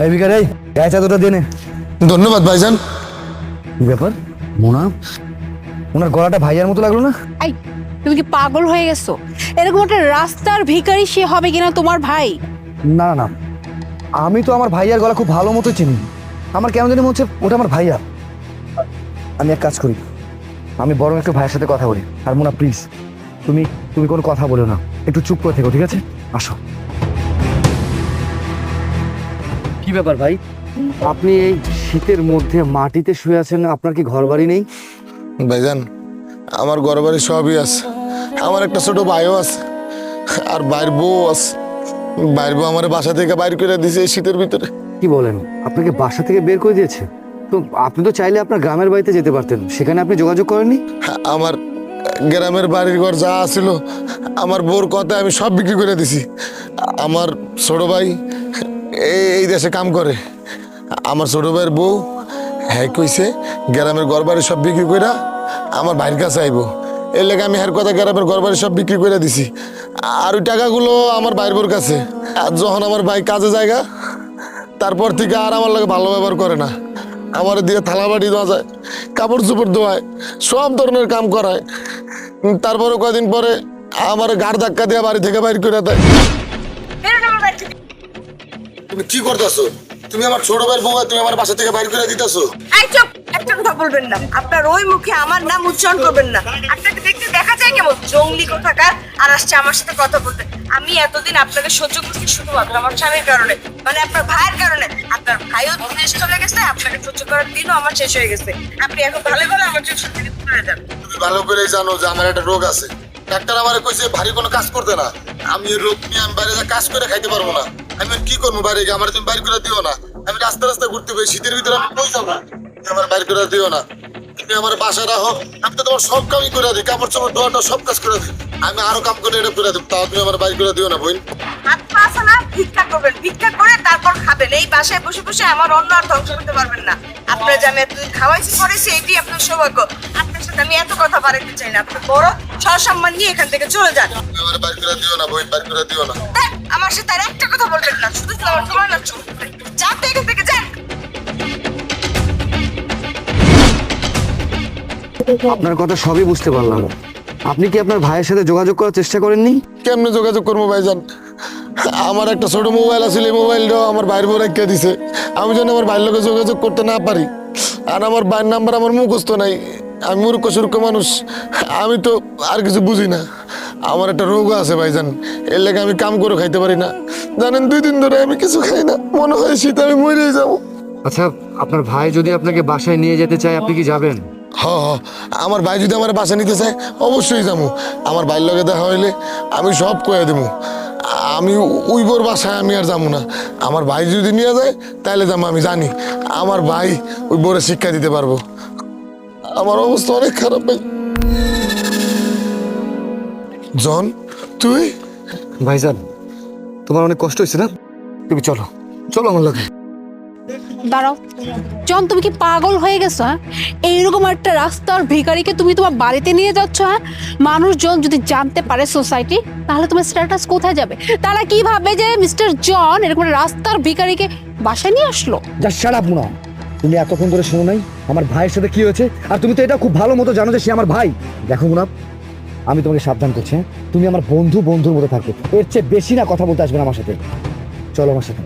এই ভিকার, এই গায়ে চাদরটা দিয়ে নে। ধন্যবাদ ভাইজান। কি ব্যাপার মোনা, ওনার গলাটা ভাইয়ার মতো লাগলো না? এই তুমি কি পাগল হয়ে গেছো? এরকম একটা রাস্তার ভিখারি সে হবে কিনা তোমার ভাই? না না না, আমি তো আমার ভাইয়ার গলা খুব ভালো মতো চিনি। আমার কেমন জানি মনে হচ্ছে ওটা আমার ভাইয়া। আমি এক কাজ করি, আমি বরং একটু ভাইয়ের সাথে কথা বলি। আর মোনা প্লিজ, তুমি তুমি কোনো কথা বলো না, একটু চুপ করে থেকো, ঠিক আছে? আসো। কি ব্যাপার ভাই, আপনি এই শীতের মধ্যে মাটিতে শুয়ে আছেন? আপনার কি ঘর বাড়ি নেই? ভাইজান, আমার ঘর বাড়ি সবই আছে। আমার একটা ছোট ভাইও আছে, আর বাইর বউ আছে। বাইর বউ আমার বাসা থেকে বাইর করে দিয়েছে এই শীতের ভিতরে। কি বলেন, আপনাকে বাসা থেকে বের করে দিয়েছে? তো আপনি তো চাইলে আপনার গ্রামের বাড়িতে যেতে পারতেন, সেখানে আপনি যোগাযোগ করেননি? আমার গ্রামের বাড়ির ঘর যা ছিল, আমার বউর কথা আমি সব বিক্রি করে দিছি। আমার ছোট ভাই এই দেশে কাম করে। আমার ছোট ভাইয়ের বউ হ্যাঁ কইছে গ্রামের ঘর বাড়ি সব বিক্রি করে আমার ভাইয়ের কাছে আইব। এর লেগে আমি হ্যার কথা গ্রামের ঘর বাড়ি সব বিক্রি করে দিছি। আর ওই টাকাগুলো আমার ভাইয়ের বউর কাছে। আর যখন আমার ভাই কাজে জায়গা, তারপর থেকে আর আমার লাগে ভালো ব্যবহার করে না। আমার দিয়ে থালা বাটি দেওয়া যায়, কাপড় চোপড় ধোয়ায়, সব ধরনের কাম করায়। তারপরে কয়দিন পরে আমার গাড় ধাক্কা দিয়ে বাড়ি থেকে বাইর করে দেয়। তুমি কি করতেছো? তুমি আমার ছোট ভাইয়ের বউ, তুমি আমার বাসা থেকে বাইর করে দিতেছো। এই চুপ, একটা কথা বলবেন না। আপনার ওই মুখে আমার নাম উচ্চারণ করবেন না। আপনাকে দেখতে দেখা যায় কেমন জঙ্গলি কোথাকার, আর আসছে আমার সাথে কথা বলতে। আমি এতদিন আপনাকে সহ্য করছি শুধুমাত্র আমার স্বামীর কারণে, মানে আপনার ভাইয়ের কারণে। আপনার ভাইও বিদেশ চলে গেছে, আপনাকে সহ্য করার দিনও আমার শেষ হয়ে গেছে। আপনি এখন ভালো ভালো আমার জন্য থেকে দূরে যান। তুমি ভালো করেই জানো যে আমার একটা রোগ আছে। ডাক্তার আমারে কইছে ভারী কোনো কাজ করতে না। আমি এই রোগ নিয়ে আমি বাইরে যা কাজ করে খাইতে পারবো না। আমি আর কি করবো বাইরে গিয়ে? আমার তুমি বাইর করে দিও না। আমি রাস্তা রাস্তা ঘুরতে পারি, শীতের ভিতরে আমি কই যাবো? তুমি আমার বাইর করে দিও না। তুমি আমার বাসায় রাখো, আমি তো তোমার সব কামই করে দিই, কাপড় চোপড় ধোয়াটা সব কাজ করে দিই। আমি আরো কাম করে এটা করে দিই, তাও তুমি আমার বাইর করে দিও না বোন। হাত পা আছে না, ভিক্ষা করবেন, ভিক্ষা করে তারপর খাবেন। এই বাসায় বসে বসে আমার অন্ন আর ধ্বংস করতে পারবেন না। আপনার যে আমি এতদিন খাওয়াইছি পড়েছি, এটি আপনার সৌভাগ্য। আপনার সাথে আমি এত কথা বাড়াইতে চাই না। আপনি বড় সসম্মান নিয়ে এখান থেকে চলে যান। তুমি আমার বাইর করে দিও না বোন, বাইর করে দিও না। আমার সাথে আর একটা কথা বলবেন না, শুধু আমার তোমার না চুপ যান তো এখান থেকে, যান। আপনার কথা সবই বুঝতে পারলাম। আপনি কি আপনার ভাইয়ের সাথে যোগাযোগ করার চেষ্টা করেননি? কেমনে যোগাযোগ করবো ভাইজান? আমার একটা ছোট মোবাইল আছে, এই মোবাইলটাও আমার ভাইয়ের বউ রেখে দিছে। আমি যেন আমার ভাইয়ের লোকে যোগাযোগ করতে না পারি। আর আমার ভাইয়ের নাম্বার আমার মুখস্থ নাই। আমি মূর্খ সূর্খ মানুষ, আমি তো আর কিছু বুঝি না। আমার একটা রোগ আছে ভাইজান, এর লেগে আমি কাম করে খাইতে পারি না। জানেন 2 দিন ধরে আমি কিছু খাই না, মনে হয় শীত আমি মরেই যাবো। আচ্ছা, আপনার ভাই যদি আপনাকে বাসায় নিয়ে যেতে চায়, আপনি কি যাবেন? হ হ, আমার ভাই যদি আমার বাসা নিতে চায় অবশ্যই যাবো। আমার ভাইয়ের লগে দেখা হইলে আমি সব কয়ে দেবো। আমি উইবোর বাসায় আমি আর যাবো না। আমার ভাই যদি নিয়ে যায় তাহলে যাবো। আমি জানি আমার ভাই ওই বোরে শিক্ষা দিতে পারবো। আমার অবস্থা অনেক খারাপ ভাই। জন, তুই? ভাইজান, তোমার অনেক কষ্ট হয়েছে না? তুমি চলো, চলো আমার লাগে। দাঁড়াও জন, তুমি কি পাগল হয়ে গেছো? হ্যাঁ, এইরকম একটা রাস্তার ভিখারিকে তুমি তোমার বাড়িতে নিয়ে যাচ্ছ? হ্যাঁ, মানুষজন যদি জানতে পারে সোসাইটি, তাহলে তোমার স্ট্যাটাস কোথায় যাবে? তারা কি ভাবে যে মিস্টার জন এরকম একটা রাস্তার ভিখারিকে বাসায় নিয়ে আসলো? যা শাট আপ মোনা, তুমি এতক্ষণ ধরে শোনো নাই আমার ভাইয়ের সাথে কি হয়েছে? আর তুমি তো এটা খুব ভালো মতো জানো যে সে আমার ভাই। দেখো মোনা, আমি তোমাকে সাবধান করছি, হ্যাঁ? তুমি আমার বন্ধুর মতো থাকবে, এর চেয়ে বেশি না কথা বলতে আসবে না আমার সাথে। চলো আমার সাথে।